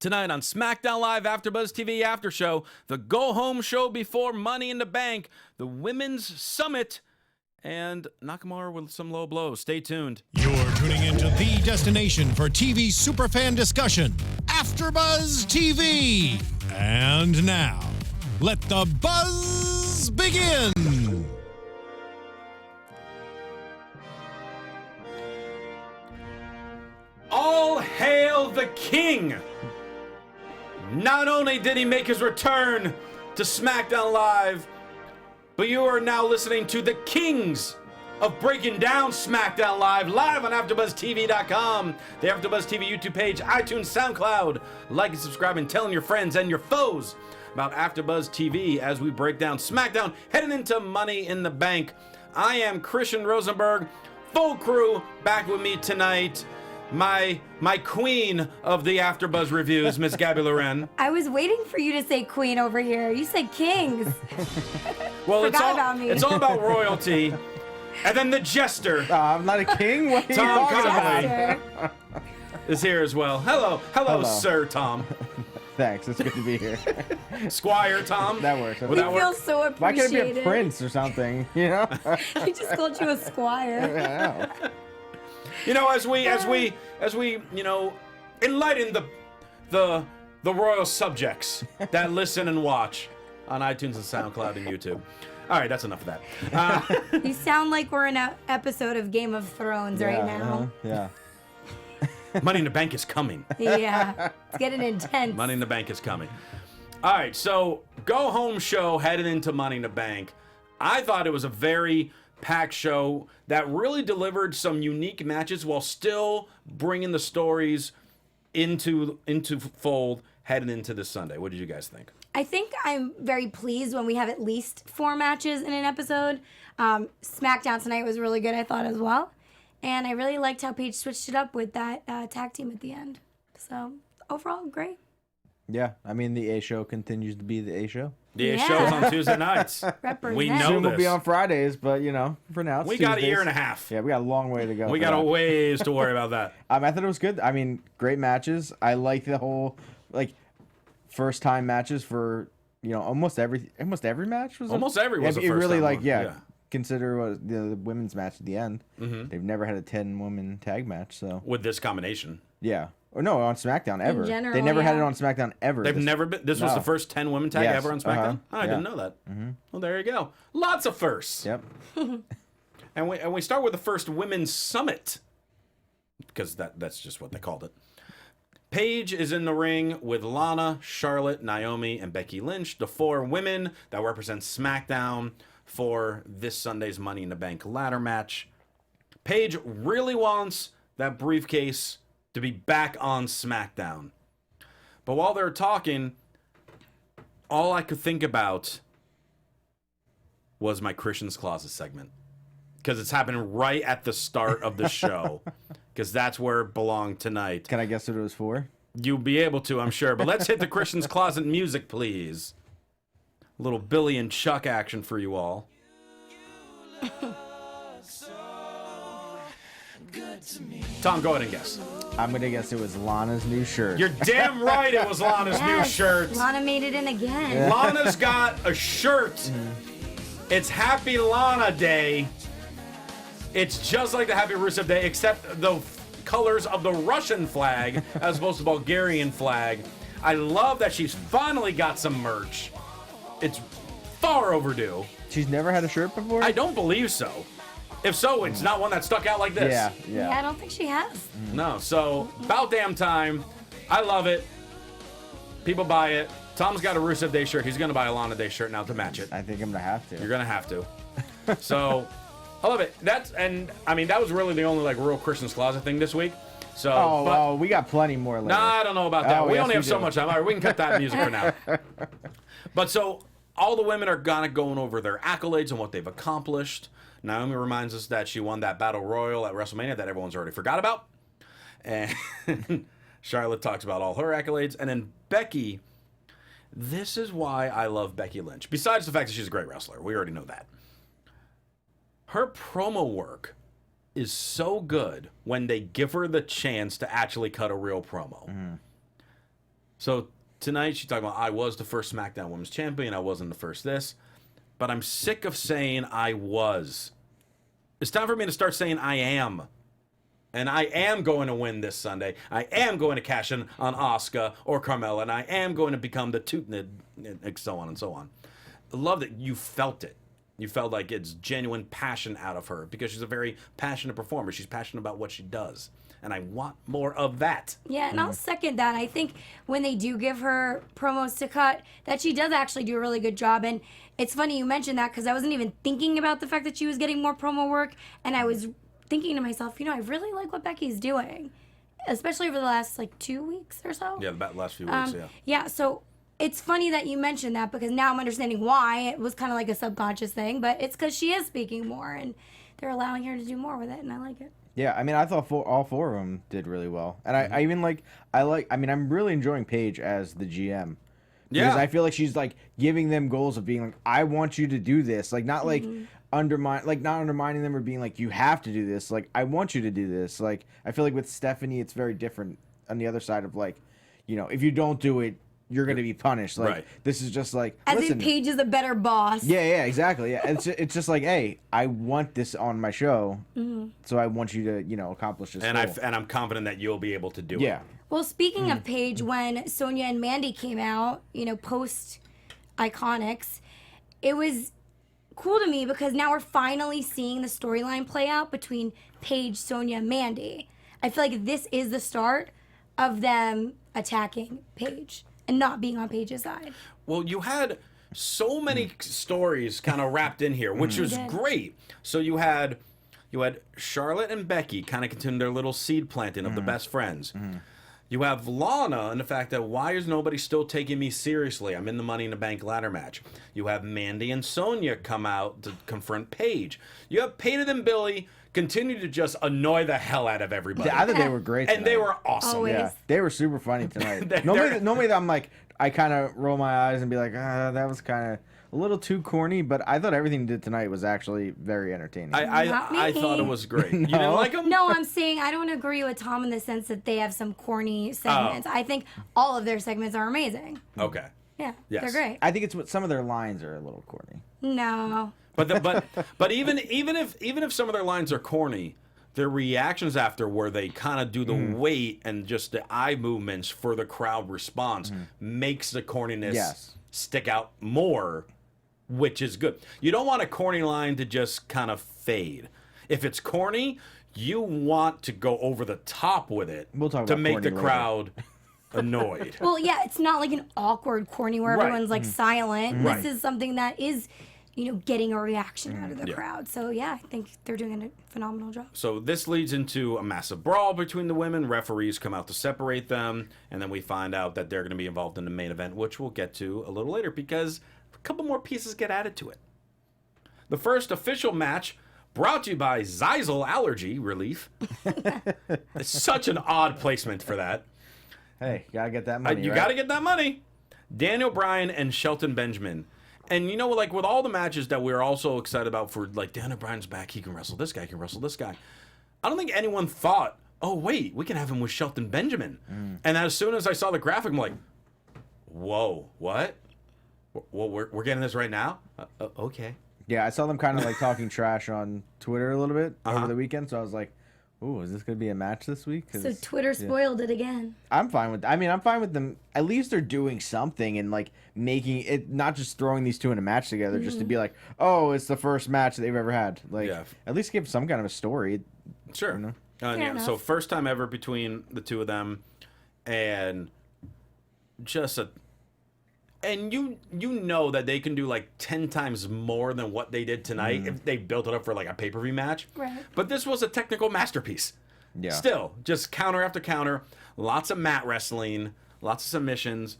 Tonight on SmackDown Live AfterBuzz TV After Show, the go-home show before Money in the Bank, the Women's Summit, and Nakamura with some low blows. Stay tuned. You're tuning into the destination for TV superfan discussion, AfterBuzz TV. And now, let the buzz begin. All hail the king! Not only did he make his return to SmackDown Live, but you are now listening to the kings of breaking down SmackDown live on AfterBuzzTV.com, the AfterBuzz TV YouTube page, iTunes, SoundCloud. Like and subscribe and telling your friends and your foes about AfterBuzz TV as we break down SmackDown heading into Money in the Bank. I am Christian Rosenberg, full crew back with me tonight. My queen of the AfterBuzz reviews, Miss Gabby Loren. I was waiting for you to say queen over here. You said kings. Well, it's all about royalty. And then the jester. I'm not a king. What are you Tom talking Connolly about? is here as well. Hello, Sir Tom. Thanks. It's good to be here. Squire Tom. That works. Would We that feel work? so Why can't appreciated. it be a prince or something? You know? He just called you a squire. I know. You know, as we enlighten the royal subjects that listen and watch on iTunes and SoundCloud and YouTube. All right, that's enough of that. You sound like we're in an episode of Game of Thrones right now. Yeah. Money in the Bank is coming. Yeah, it's getting intense. Money in the Bank is coming. All right, so go home show headed into Money in the Bank. I thought it was a very packed show that really delivered some unique matches while still bringing the stories into fold heading into this Sunday. What did you guys think? I think I'm very pleased when we have at least 4 matches in an episode. SmackDown tonight was really good, I thought, as well. And I really liked how Paige switched it up with that tag team at the end. So, overall, great. Yeah. I mean, the A show continues to be the A show. The Yeah. show's on Tuesday nights. Represent. We know Soon this. we'll be on Fridays, but you know, for now, it's We got a Tuesdays. year and a half. Yeah, we got a long way to go. We for got a that. ways to worry about that. I thought it was good. I mean, great matches. I like the whole first time matches for almost every match was Almost every was a it first really time one. consider what the women's match at the end. Mm-hmm. They've never had a 10-woman tag match, so With this combination. yeah. Or no, on SmackDown ever. general, they never had it yeah. on SmackDown ever. They've never been. This was No. the first 10 women tag Yes, ever on SmackDown. Oh, I didn't yeah. know that. Well, there you go. Lots of firsts. Yep. And we start with the first women's summit because that's just what they called it. Paige is in the ring with Lana, Charlotte, Naomi, and Becky Lynch, the 4 women that represent SmackDown for this Sunday's Money in the Bank ladder match. Paige really wants that briefcase to be back on SmackDown. But while they're talking, all I could think about was my Christian's Closet segment. Because it's happening right at the start of the show. Because that's where it belonged tonight. Can I guess what it was for? You'll be able to, I'm sure. But let's hit the Christian's Closet music, please. A little Billy and Chuck action for you all. Tom, go ahead and guess. I'm gonna guess it was Lana's new shirt. You're damn right it was Lana's new Yes, shirt. Lana made it in again. Lana's got a shirt. It's Happy Lana Day. It's just like the Happy Rusev Day, except the colors of the Russian flag as opposed to Bulgarian flag. I love that she's finally got some merch. It's far overdue. She's never had a shirt before? I don't believe so. If so, it's not one that stuck out like this. Yeah, Yeah, yeah. I don't think she has. No, so about damn time. I love it. People buy it. Tom's got a Rusev Day shirt. He's going to buy a Lana Day shirt now to match it. I think I'm gonna have to. You're going to have to. So, I love it. That was really the only real Christian's Closet thing this week. So, Oh, we got plenty more later. Nah, I don't know about that. Oh, we yes, only we have so do. much time. All right, we can cut that music for now. But so all the women are going over their accolades and what they've accomplished. Naomi reminds us that she won that battle royal at WrestleMania that everyone's already forgot about. And Charlotte talks about all her accolades. And then Becky, this is why I love Becky Lynch. Besides the fact that she's a great wrestler. We already know that. Her promo work is so good when they give her the chance to actually cut a real promo. So tonight she's talking about, I was the first SmackDown Women's Champion. I wasn't the first this. But I'm sick of saying I was. It's time for me to start saying I am. And I am going to win this Sunday. I am going to cash in on Asuka or Carmella. And I am going to become the Tootinid, and so on and so on. I love that you felt it. You felt like it's genuine passion out of her because she's a very passionate performer. She's passionate about what she does. And I want more of that. Yeah, and I'll second that. I think when they do give her promos to cut, that she does actually do a really good job. And it's funny you mentioned that because I wasn't even thinking about the fact that she was getting more promo work. And I was thinking to myself, I really like what Becky's doing, especially over the last, 2 weeks or so. Yeah, the last few weeks, yeah. Yeah, so it's funny that you mentioned that because now I'm understanding why. It was kind of like a subconscious thing, but it's because she is speaking more and they're allowing her to do more with it, and I like it. Yeah, I mean, I thought all four of them did really well, and I even I'm really enjoying Paige as the GM. Because I feel like she's giving them goals of being I want you to do this, not not undermining them or being you have to do this. I want you to do this. I feel like with Stephanie, it's very different on the other side of if you don't do it, you're going to be punished. Right. This is just as listen, if Paige is a better boss. Yeah, exactly. Yeah, it's just hey, I want this on my show, so I want you to accomplish this. And I'm confident that you'll be able to do it. Yeah. Well, speaking of Paige, when Sonya and Mandy came out, post Iconics, it was cool to me because now we're finally seeing the storyline play out between Paige, Sonya, and Mandy. I feel like this is the start of them attacking Paige and not being on Paige's side. Well, you had so many stories kind of wrapped in here, which was great. So you had Charlotte and Becky kind of continue their little seed planting of the best friends. You have Lana and the fact that why is nobody still taking me seriously? I'm in the Money in the Bank ladder match. You have Mandy and Sonya come out to confront Paige. You have Peyton and Billy continue to just annoy the hell out of everybody. I thought they were great tonight. And they were awesome. Always. Yeah, they were super funny tonight. Normally I'm I kind of roll my eyes and be that was kind of a little too corny, but I thought everything they did tonight was actually very entertaining. I thought it was great. You didn't like them? No, I'm saying I don't agree with Tom in the sense that they have some corny segments. I think all of their segments are amazing. Okay. Yeah, Yes. they're great. I think it's what some of their lines are a little corny. No. But even if some of their lines are corny, their reactions after where they kind of do the weight and just the eye movements for the crowd response makes the corniness stick out more, which is good. You don't want a corny line to just kind of fade. If it's corny, you want to go over the top with it to make the crowd annoyed. Well, yeah, it's not like an awkward corny where everyone's silent. Right. This is something that is, getting a reaction out of the crowd. So yeah, I think they're doing a phenomenal job. So this leads into a massive brawl between the women. Referees come out to separate them, and then we find out that they're going to be involved in the main event, which we'll get to a little later because a couple more pieces get added to it. The first official match brought to you by Zyzal Allergy Relief. It's such an odd placement for that. Hey, gotta get that money. You gotta get that money. Daniel Bryan and Shelton Benjamin. And with all the matches that we're also excited about for Daniel Bryan's back, he can wrestle this guy, he can wrestle this guy. I don't think anyone thought, oh wait, we can have him with Shelton Benjamin. And as soon as I saw the graphic, I'm like, whoa, what? Well, we're getting this right now? Okay. Yeah, I saw them kind of talking trash on Twitter a little bit over the weekend, so I was like, ooh, is this going to be a match this week? So Twitter spoiled it again. I'm fine with I'm fine with them. At least they're doing something and making it, not just throwing these two in a match together just to be oh, it's the first match they've ever had. At least give some kind of a story. Sure. So first time ever between the two of them, and just and you know that they can do 10 times more than what they did tonight if they built it up for a pay-per-view match. Right. But this was a technical masterpiece. Yeah. Still, just counter after counter, lots of mat wrestling, lots of submissions.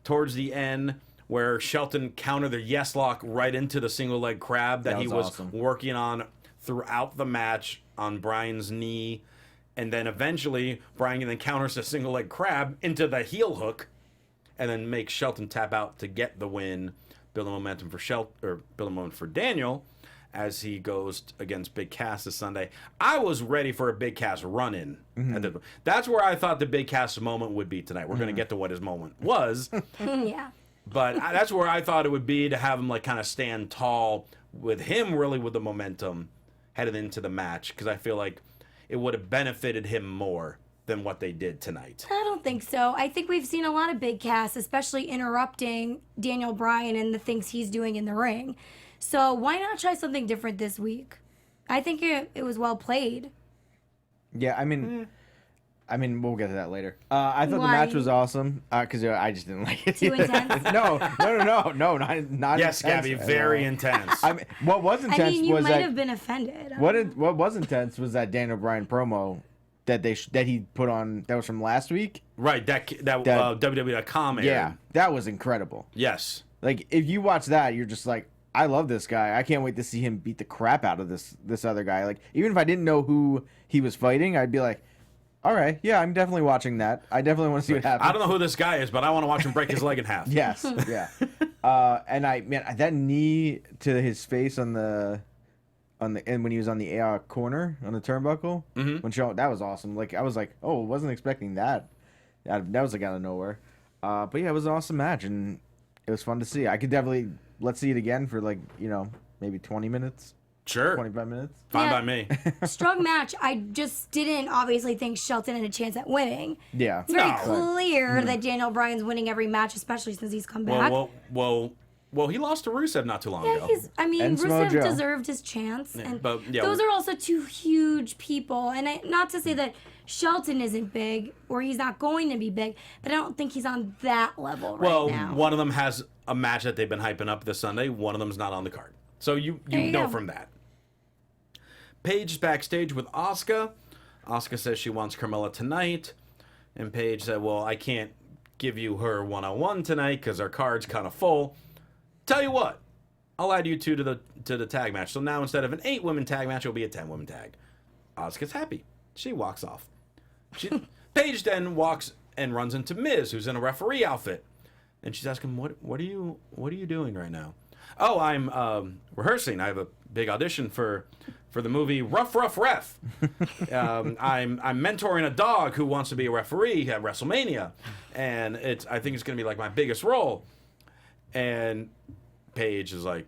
Towards the end, where Shelton countered the yes lock right into the single leg crab that he was awesome. working on throughout the match on Bryan's knee. And then eventually, Bryan then counters the single leg crab into the heel hook, and then makes Shelton tap out to get the win, building momentum for Daniel, as he goes against Big Cass this Sunday. I was ready for a Big Cass run-in. That's where I thought the Big Cass moment would be tonight. We're going to get to what his moment was. Yeah. But that's where I thought it would be, to have him like kind of stand tall with him, really with the momentum headed into the match, because I feel like it would have benefited him more than what they did tonight. I don't think so. I think we've seen a lot of Big Cass, especially interrupting Daniel Bryan and the things he's doing in the ring. So why not try something different this week? I think it was well played. Yeah, I mean, we'll get to that later. I thought Why? the match was awesome because I just didn't like it. Too intense? No, not Yes, intense Gabby, at very all. intense. I mean, what was intense I mean, you was might that have been offended. what was intense was that Daniel Bryan promo that he put on, that was from last week. Right, that WWE.com aired. Yeah, that was incredible. Yes. Like, if you watch that, you're just like, I love this guy. I can't wait to see him beat the crap out of this other guy. Like, even if I didn't know who he was fighting, I'd be like, all right, yeah, I'm definitely watching that. I definitely want to see what happens. I don't know who this guy is, but I want to watch him break his leg in half. Yes, yeah. And that knee to his face and when he was on the corner on the turnbuckle, that was awesome. Like, I was like, oh, wasn't expecting that. That was like out of nowhere. But yeah, it was an awesome match, and it was fun to see. I could definitely let's see it again for maybe 20 minutes. Sure. 25 minutes. Fine Yeah. by me. Strong match. I just didn't obviously think Shelton had a chance at winning. Yeah. It's very No. clear that Daniel Bryan's winning every match, especially since he's come back. Well, he lost to Rusev not too long Yeah, ago. And Rusev Smojo. deserved his chance, and but, yeah, those are also two huge people. And not to say that Shelton isn't big or he's not going to be big, but I don't think he's on that level right now. One of them has a match that they've been hyping up this Sunday. One of them's not on the card. So you know go. from that. Paige is backstage with Asuka. Asuka says she wants Carmella tonight. And Paige said, well, I can't give you her one-on-one tonight because our card's kind of full. Tell you what, I'll add you two to the tag match. So now instead of an 8-woman tag match, it'll be a 10-woman tag. Asuka's happy. She walks off. Paige then walks and runs into Miz, who's in a referee outfit. And she's asking, what are you doing right now? Oh, I'm rehearsing. I have a big audition for the movie Rough Ref. I'm mentoring a dog who wants to be a referee at WrestleMania, and I think it's going to be like my biggest role. And Paige is like,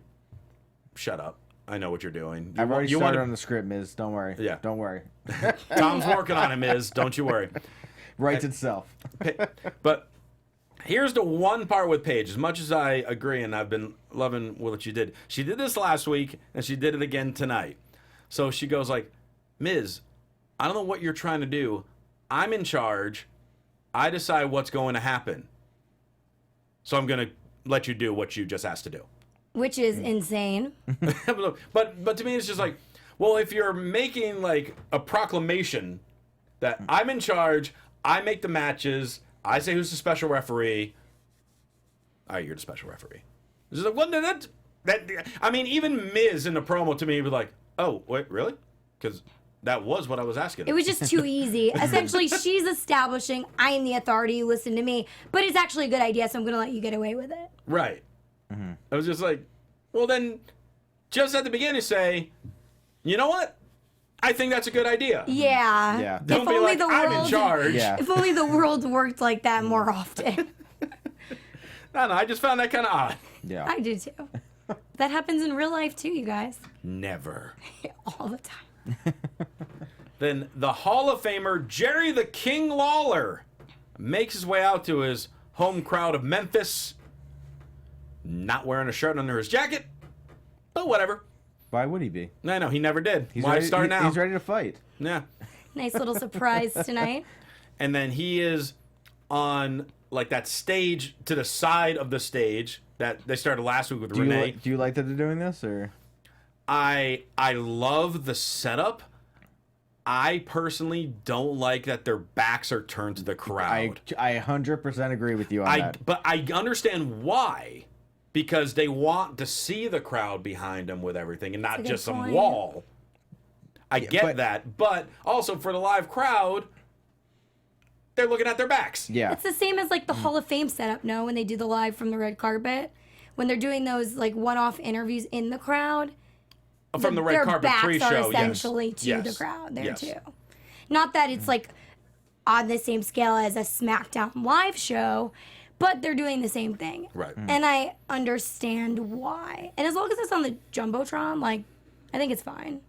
"Shut up! I know what you're doing. I've already started on the script, Miz. Don't worry. Yeah. Don't worry. Tom's working on it, Miz. Don't you worry." Writes itself. But here's the one part with Paige. As much as I agree, and I've been loving what she did this last week, and she did it again tonight. So she goes like, Miz, I don't know what you're trying to do. I'm in charge. I decide what's going to happen. So I'm going to let you do what you just asked to do. Which is insane. But to me, it's just like, well, if you're making like a proclamation that I'm in charge, I make the matches, I say who's the special referee. All right, you're the special referee. It's like, well, I mean, even Miz in the promo to me was like, oh, wait, really? Because that was what I was asking. It was just too easy. Essentially, she's establishing, I am the authority, you listen to me. But it's actually a good idea, so I'm going to let you get away with it. Right. I was just like, well, then, just at the beginning, say, you know what? I think that's a good idea. Yeah. Yeah. Don't If be only like, the I'm in world- charge. Yeah. If only the world worked like that more often. No, I just found that kind of odd. Yeah. I do too. That happens in real life too, you guys. Never. All the time. Then the Hall of Famer Jerry the King Lawler makes his way out to his home crowd of Memphis, not wearing a shirt under his jacket, but whatever. Why would he be? I know, he never did. He's Why ready, start now? He's ready to fight. Yeah. Nice little surprise tonight. And then he is on like that stage to the side of the stage that they started last week with Renee. Do you like that they're doing this, or? I love the setup. I personally don't like that their backs are turned to the crowd. I 100% agree with you on that. But I understand why. Because they want to see the crowd behind them with everything and not That's a just good some point. wall. I get but- that. But also for the live crowd, they're looking at their backs. Yeah. It's the same as like the Hall of Fame setup, no? When they do the live from the red carpet. When they're doing those like one-off interviews in the crowd. from the red their carpet backs pre-show. are essentially to yes. the crowd there Yes. too. Not that it's like on the same scale as a SmackDown live show, but they're doing the same thing. Right. And I understand why. And as long as it's on the Jumbotron, like, I think it's fine.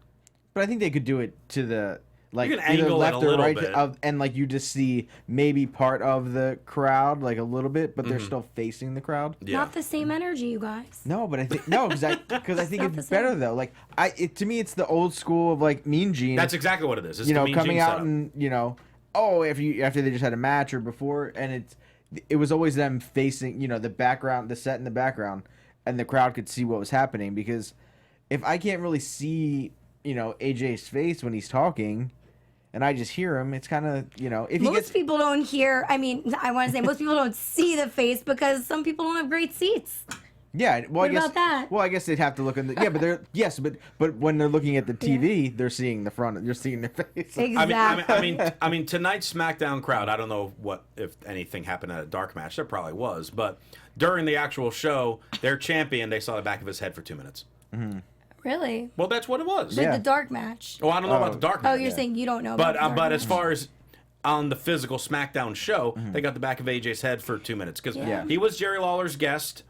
But I think they could do it to the like You can either angle it left a or little right, bit. and like you just see maybe part of the crowd, like a little bit, but they're still facing the crowd. Yeah. Not the same energy, you guys. No, but I think because I think not the it's same. better though. Like to me, it's the old school of like Mean Gene. That's exactly what it is. It's you the know, Mean coming Gene out setup. and after they just had a match or before, and it was always them facing the background, the set in the background, and the crowd could see what was happening. Because if I can't really see AJ's face when he's talking, and I just hear him, it's kind of if he Most gets people don't hear, I mean, I want to say most people don't see the face because some people don't have great seats. yeah. Well, What I guess about that? well I guess they'd have to look in the but they're but when they're looking at the TV, they're seeing the front. You're seeing their face. Exactly. I mean, tonight's SmackDown crowd. I don't know if anything happened at a dark match. There probably was, but during the actual show, their champion, they saw the back of his head for 2 minutes. Really? Well, that's what it was. With Yeah. the dark match. Oh, I don't know about the dark Oh, match. you're saying you don't know about the dark But match. as far as on the physical SmackDown show, they got the back of AJ's head for 2 minutes because Yeah. he was Jerry Lawler's guest,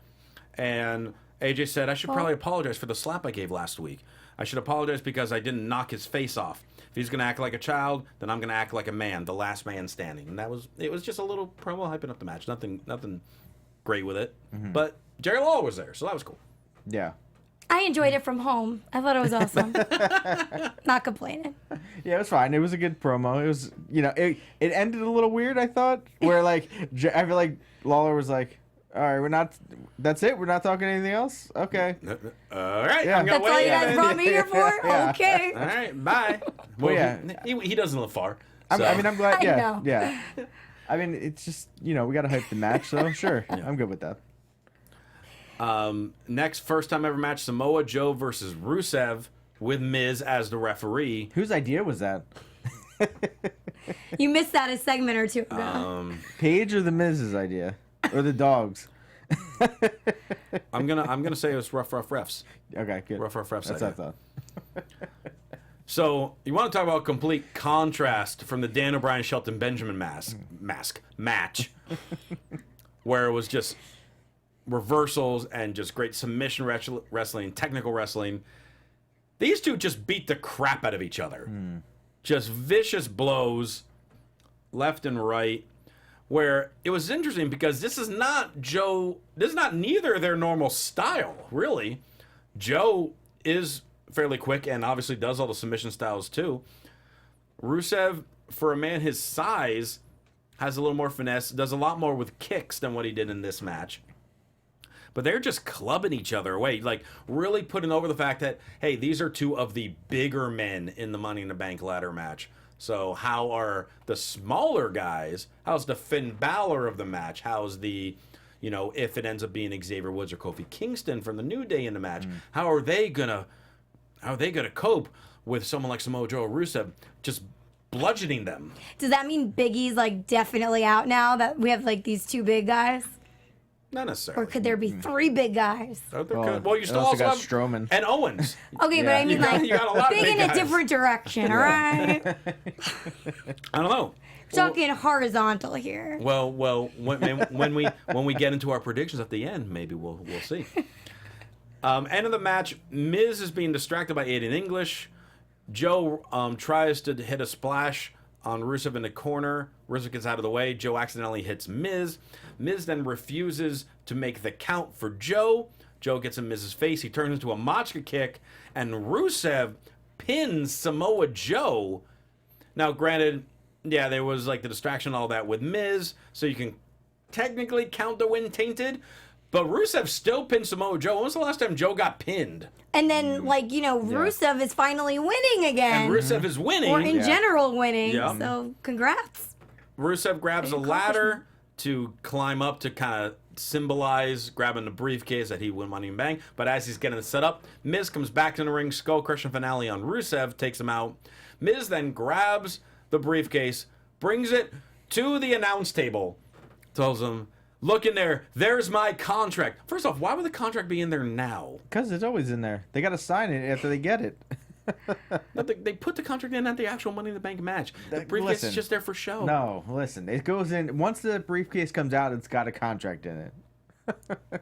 and AJ said, "I should probably apologize for the slap I gave last week. I should apologize because I didn't knock his face off. If he's going to act like a child, then I'm going to act like a man, the last man standing." And it was just a little promo hyping up the match. Nothing great with it. But Jerry Lawler was there, so that was cool. Yeah. I enjoyed it from home. I thought it was awesome. Not complaining. Yeah, it was fine. It was a good promo. It was, it ended a little weird, I thought, where, like, I feel like Lawler was like, all right, that's it? We're not talking anything else? Okay. All right, Yeah. I'm going That's to all wait. you guys brought me here for? Yeah. Okay. All right, bye. Well, yeah. he doesn't live far. I'm glad, I yeah. know. Yeah. I mean, it's just, we got to hype the match, so sure. I'm good with that. Next, first time ever match, Samoa Joe versus Rusev with Miz as the referee. Whose idea was that? You missed that a segment or two ago. Paige or the Miz's idea? Or the dog's? I'm gonna say it was rough refs. Okay, good. Rough refs. That's what I thought. So you want to talk about complete contrast from the Dan O'Brien Shelton Benjamin match, where it was just reversals and just great submission wrestling, technical wrestling. These two just beat the crap out of each other. Just vicious blows left and right, where it was interesting because this is not neither their normal style, really. Joe is fairly quick and obviously does all the submission styles too. Rusev, for a man his size, has a little more finesse, does a lot more with kicks than what he did in this match. But they're just clubbing each other away, like really putting over the fact that, hey, these are two of the bigger men in the Money in the Bank ladder match. So how are the smaller guys, how's the Finn Balor of the match, how's the, if it ends up being Xavier Woods or Kofi Kingston from the New Day in the match, how are they gonna cope with someone like Samoa Joe or Rusev just bludgeoning them? Does that mean Big E's like definitely out now that we have like these two big guys? Not necessarily. Or could there be three big guys? Well, you still also also got have Strowman. And Owens. Okay, but I mean you got a lot of big big in a guys. different direction, all right? I don't know. Talking horizontal here. Well, when we get into our predictions at the end, maybe we'll see. End of the match, Miz is being distracted by Aiden English. Joe tries to hit a splash on Rusev in the corner. Rusev gets out of the way. Joe accidentally hits Miz. Miz then refuses to make the count for Joe. Joe gets in Miz's face. He turns into a Machka kick, and Rusev pins Samoa Joe. Now, granted, yeah, there was like the distraction and all that with Miz, so you can technically count the win tainted. But Rusev still pinned Samoa Joe. When was the last time Joe got pinned? And then, Rusev is finally winning again. And Rusev is winning. Or in general winning. Yeah. So, congrats. Rusev grabs a ladder to climb up to kind of symbolize grabbing the briefcase that he won Money in the Bank. But as he's getting it set up, Miz comes back in the ring, skull crushing finale on Rusev, takes him out. Miz then grabs the briefcase, brings it to the announce table, tells him, Look in there. There's my contract. First off, why would the contract be in there now? Because it's always in there. They got to sign it after they get it. No, they put the contract in at the actual Money in the Bank match. The briefcase is just there for show. No, listen. It goes in. Once the briefcase comes out, it's got a contract in it.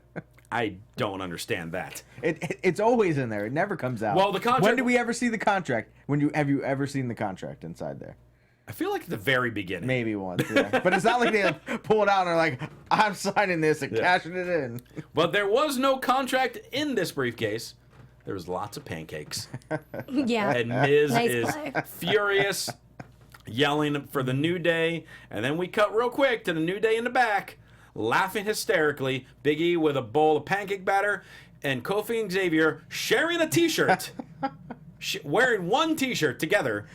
I don't understand that. It's always in there. It never comes out. Well, the contract... When do we ever see the contract? Have you ever seen the contract inside there? I feel like at the very beginning. Maybe once, yeah. But it's not like they like, pull it out and are like, I'm signing this and cashing it in. But there was no contract in this briefcase. There was lots of pancakes. Yeah. And Miz Nice is play. furious, yelling for the New Day. And then we cut real quick to the New Day in the back, laughing hysterically. Big E with a bowl of pancake batter, and Kofi and Xavier sharing a T-shirt. Wearing one T-shirt together.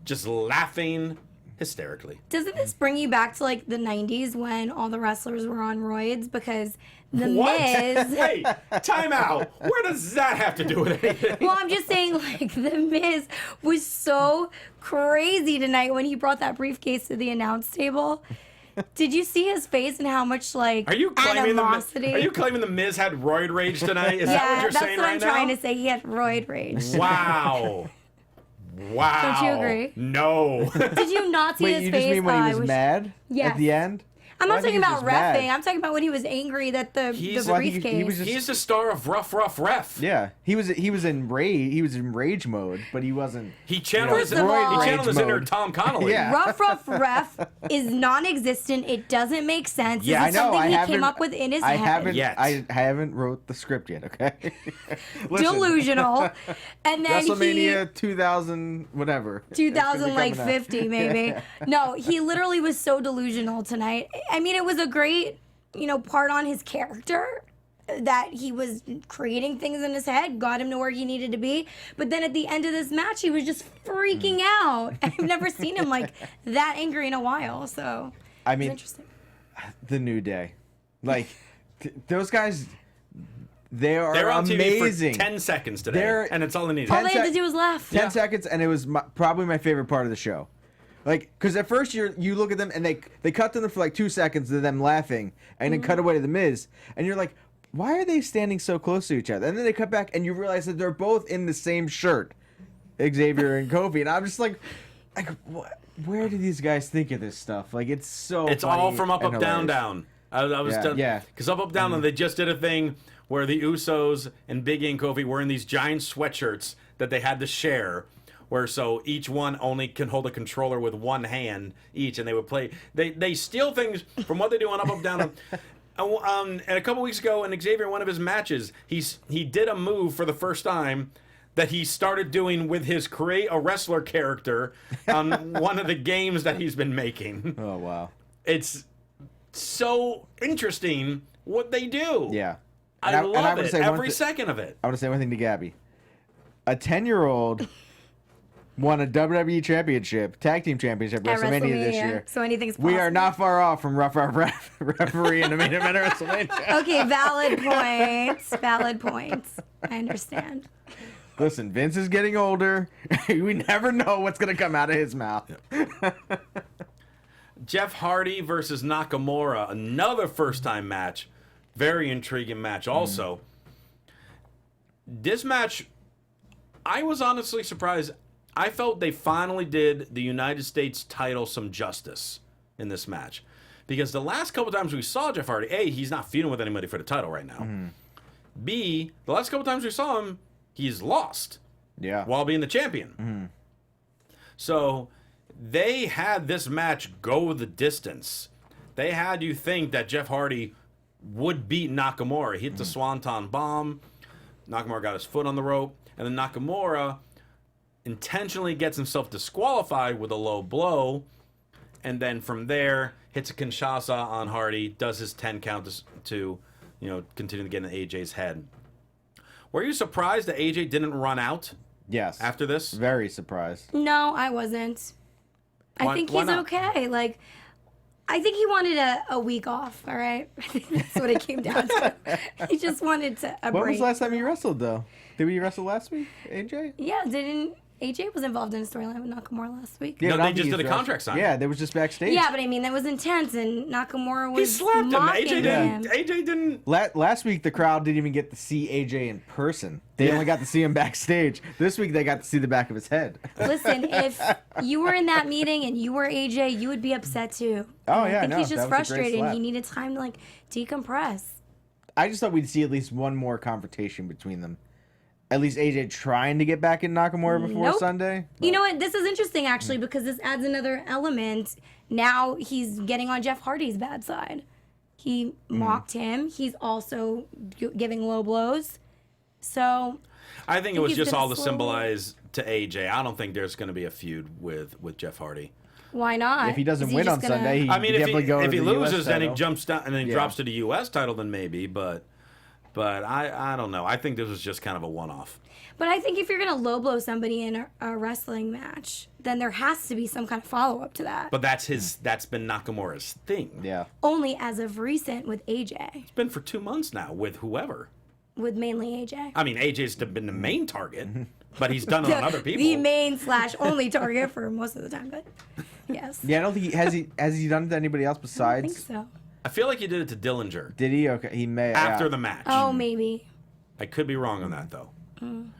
Just laughing hysterically. Doesn't this bring you back to like the 90s when all the wrestlers were on roids? Because the What? Miz... Hey, time out. Where does that have to do with anything? Well, I'm just saying, like, the Miz was so crazy tonight when he brought that briefcase to the announce table. Did you see his face and how much, like, Are you claiming animosity? the Miz had roid rage tonight? Is that Yeah, what you're that's saying what right I'm now? trying to say. He had roid rage. Wow. Wow. Don't you agree? No. Did you not see Wait, his you face? just mean when Oh, he was mad Yes. at the end? I'm Well, not I think talking he was about just mad. reffing. I'm talking about when he was angry that the He's- the well, I think briefcase. he was just- He's the star of Rough Ref. Yeah, he was in rage mode, but he wasn't. He channeled First of all- he channeled his inner mode. Tom Connolly. Yeah. Rough Ref is non-existent. It doesn't make sense. Yeah, this is I know, something he haven't- came up with in his I head. haven't. Yet. I haven't wrote the script yet. Okay. Listen, Delusional. And then WrestleMania 2000, whatever. It's gonna be 2050 maybe. No, he literally was so delusional tonight. I mean, it was a great, part on his character that he was creating things in his head, got him to where he needed to be. But then at the end of this match, he was just freaking out. I've never seen him like that angry in a while. So I it's mean, interesting. the New Day, like those guys, they are They're on amazing. TV for 10 seconds today, They're- and it's all they needed. All they had to sec- do was laugh. 10 seconds, and it was probably my favorite part of the show. Like, because at first you look at them and they cut to them for like 2 seconds of them laughing, and then cut away to the Miz, and you're like, why are they standing so close to each other? And then they cut back, and you realize that they're both in the same shirt, Xavier and Kofi, and I'm just like, where do these guys think of this stuff? Like, it's so. It's funny all from Up, and Up, Down, hilarious. Down. I was done. Yeah. Because Up, Up, Down, and they just did a thing where the Usos and Big E and Kofi were in these giant sweatshirts that they had to share. Where so each one only can hold a controller with one hand each, and they would play. They steal things from what they do on Up, Up, Down. And a couple weeks ago, in Xavier, in one of his matches, he did a move for the first time that he started doing with his create a wrestler character on one of the games that he's been making. Oh wow. It's so interesting what they do. Yeah. I And love would it. say one Every thi- second of it. I want to say one thing to Gabby. A 10-year-old won a WWE championship, tag team championship, At WrestleMania this year. So anything's We are possible. not far off from rough referee in the main event of WrestleMania. Okay, valid points. Valid points. I understand. Listen, Vince is getting older. We never know what's going to come out of his mouth. Jeff Hardy versus Nakamura, another first-time match. Very intriguing match also. This match, I was honestly surprised. I felt they finally did the United States title some justice in this match. Because the last couple times we saw Jeff Hardy, A, he's not feuding with anybody for the title right now. B, the last couple times we saw him, he's lost Yeah. while being the champion. So they had this match go the distance. They had you think that Jeff Hardy would beat Nakamura. He hit the Swanton bomb. Nakamura got his foot on the rope. And then Nakamura intentionally gets himself disqualified with a low blow. And then from there, hits a Kinshasa on Hardy, does his 10 count to continue to get in AJ's head. Were you surprised that AJ didn't run out Yes. after this? Very surprised. No, I wasn't. I Why- think why he's not? okay. Like, I think he wanted a week off, all right? I think that's what it came down to. He just wanted a When break. was the last time you wrestled, though? Did we wrestle last week, AJ? Yeah, didn't AJ was involved in a storyline with Nakamura last week. Yeah, No, but I they don't just think did a he's contract signing. Yeah, they was just backstage. Yeah, but I mean, that was intense, and Nakamura was He slapped him. mocking AJ him. didn't. AJ didn't. Last week, the crowd didn't even get to see AJ in person. They only got to see him backstage. This week, they got to see the back of his head. Listen, if you were in that meeting and you were AJ, you would be upset too. Oh, And yeah, I think no, he's that just was a great frustrated. slap. He needed time to like decompress. I just thought we'd see at least one more confrontation between them. At least AJ trying to get back in Nakamura before Nope. Sunday. You know what? This is interesting actually because this adds another element. Now he's getting on Jeff Hardy's bad side. He mocked him. He's also giving low blows. So I think it was he's just gonna all to slowly- symbolize to AJ. I don't think there's going to be a feud with Jeff Hardy. why not? If he doesn't Is he win just on gonna- Sunday, he I mean, definitely go if to he the US loses, then he title. jumps down and then he Yeah. drops to the U.S. title, then maybe. But I don't know. I think this was just kind of a one-off. But I think if you're gonna low blow somebody in a wrestling match, then there has to be some kind of follow up to that. But that's been Nakamura's thing. Yeah. Only as of recent with AJ, It's been for 2 months now with whoever. with mainly AJ. I mean, AJ's been the main target, but he's done it on other people. The main / only target for most of the time, but yes. Yeah, I don't think has he done it to anybody else I think besides? so. I feel like he did it to Dillinger Did he? Okay, he may. after yeah. the match. Oh, maybe. I could be wrong on that, though.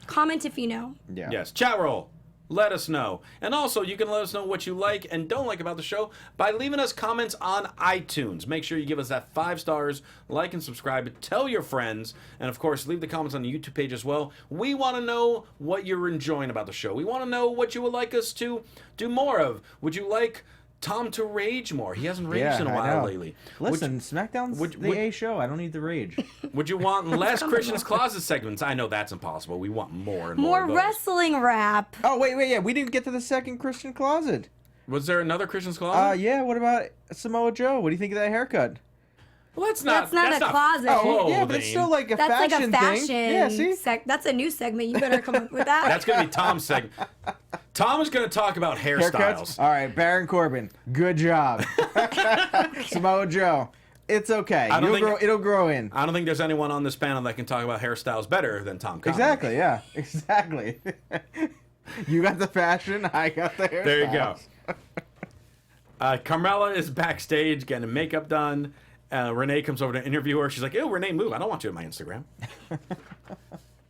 Comment if you know. Yeah. Yes, chat roll. Let us know. And also, you can let us know what you like and don't like about the show by leaving us comments on iTunes. Make sure you give us that 5 stars, like and subscribe, tell your friends, and of course, leave the comments on the YouTube page as well. We want to know what you're enjoying about the show. We want to know what you would like us to do more of. Would you like Tom to rage more? He hasn't raged Yeah, in a I while know. lately. Listen, SmackDown's would- the A show. I don't need the rage. Would you want less Christian's Closet segments? I know that's impossible. We want more and more More of those. wrestling rap. Oh wait, yeah. We didn't get to the second Christian Closet. Was there another Christian's Closet? Yeah. What about Samoa Joe? What do you think of that haircut? Well, that's That's not a closet. Oh, yeah, but it's clothing. still like a That's fashion like a fashion. thing. Yeah, see. That's a new segment. You better come up with that. That's going to be Tom's segment. Tom is going to talk about hairstyles. Haircuts. All right, Baron Corbin. Good job. Samoa Joe. It's okay. I don't think- It'll grow in. I don't think there's anyone on this panel that can talk about hairstyles better than Tom Connolly. Exactly. Yeah. Exactly. You got the fashion. I got the hairstyles. There you go. Carmella is backstage getting makeup done. Renee comes over to interview her. She's like, ew, Renee, move. I don't want you on my Instagram.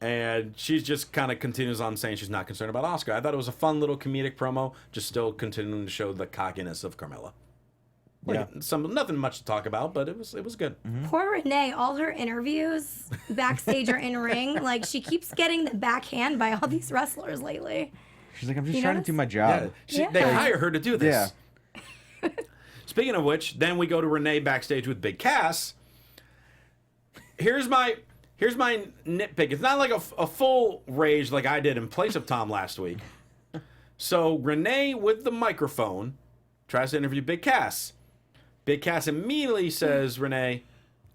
And she just kind of continues on saying she's not concerned about Asuka. I thought it was a fun little comedic promo, just still continuing to show the cockiness of Carmella. Like, nothing much to talk about, but it was good. Poor Renee, all her interviews, backstage or in ring, like she keeps getting the backhand by all these wrestlers lately. She's like, I'm just You trying to notice? do my Yeah, job. they hire her to do this. Yeah. Speaking of which, then we go to Renee backstage with Big Cass. Here's my nitpick. It's not like a full rage like I did in place of Tom last week. So Renee with the microphone tries to interview Big Cass. Big Cass immediately says, Renee,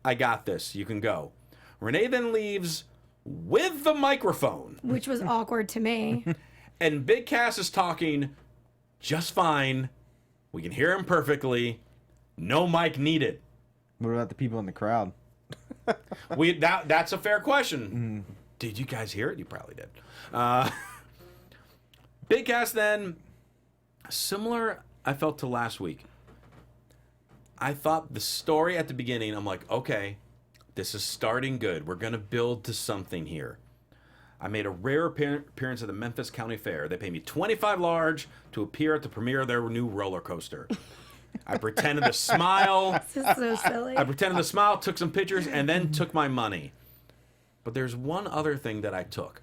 I got this. You can go. Renee then leaves with the microphone. Which was awkward to me. And Big Cass is talking just fine. We can hear him perfectly. No mic needed. What about the people in the crowd? That's a fair question. Did you guys hear it? You probably did. Big Cass then, similar, I felt to last week. I thought the story at the beginning, I'm like, okay, this is starting good. We're going to build to something here. I made a rare appearance at the Memphis County Fair. They paid me $25 large to appear at the premiere of their new roller coaster. I pretended to smile. This is so silly. I pretended to smile, took some pictures, and then took my money. But there's one other thing that I took.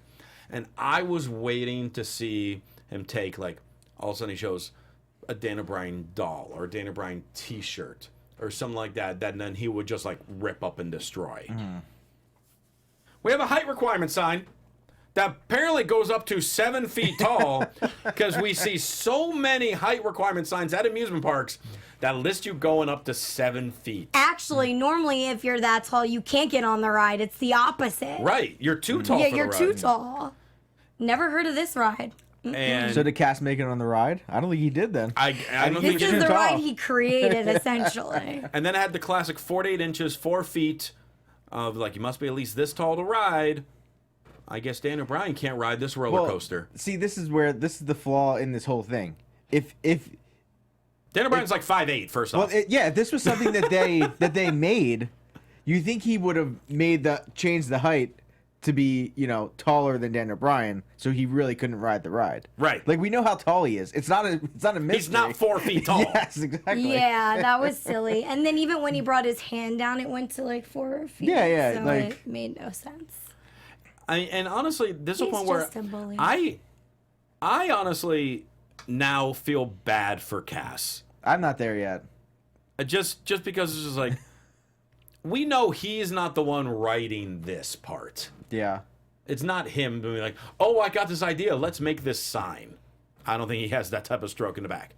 And I was waiting to see him take, like, all of a sudden he shows a Dana Bryan doll or a Dana Bryan t-shirt or something like that, and then he would just, like, rip up and destroy. We have a height requirement sign that apparently goes up to 7 feet tall because we see so many height requirement signs at amusement parks that list you going up to 7 feet. Actually, normally if you're that tall, you can't get on the ride. It's the opposite. Right, you're too tall Yeah, for you're the too ride. tall. Never heard of this ride. And So did Cass make it on the ride? I don't think he did then. I don't think This too is the tall. ride he created, essentially. And then I had the classic 48 inches, 4 feet of like, you must be at least this tall to ride. I guess Daniel Bryan can't ride this roller coaster. See, this is the flaw in this whole thing. If Daniel Bryan's like 5'8", first off. Well, if this was something that they made, you think he would have changed the height to be, taller than Daniel Bryan, so he really couldn't ride the ride. Right. Like, we know how tall he is. It's not a mystery. He's not 4 feet tall. Yes, exactly. Yeah, that was silly. And then even when he brought his hand down, it went to like 4 feet. Yeah, so like, it made no sense. And honestly, this is a He's point where just a bully. I honestly now feel bad for Cass. I'm not there yet. Just because it's just like, we know he's not the one writing this part. Yeah. It's not him being like, oh, I got this idea. Let's make this sign. I don't think he has that type of stroke in the back.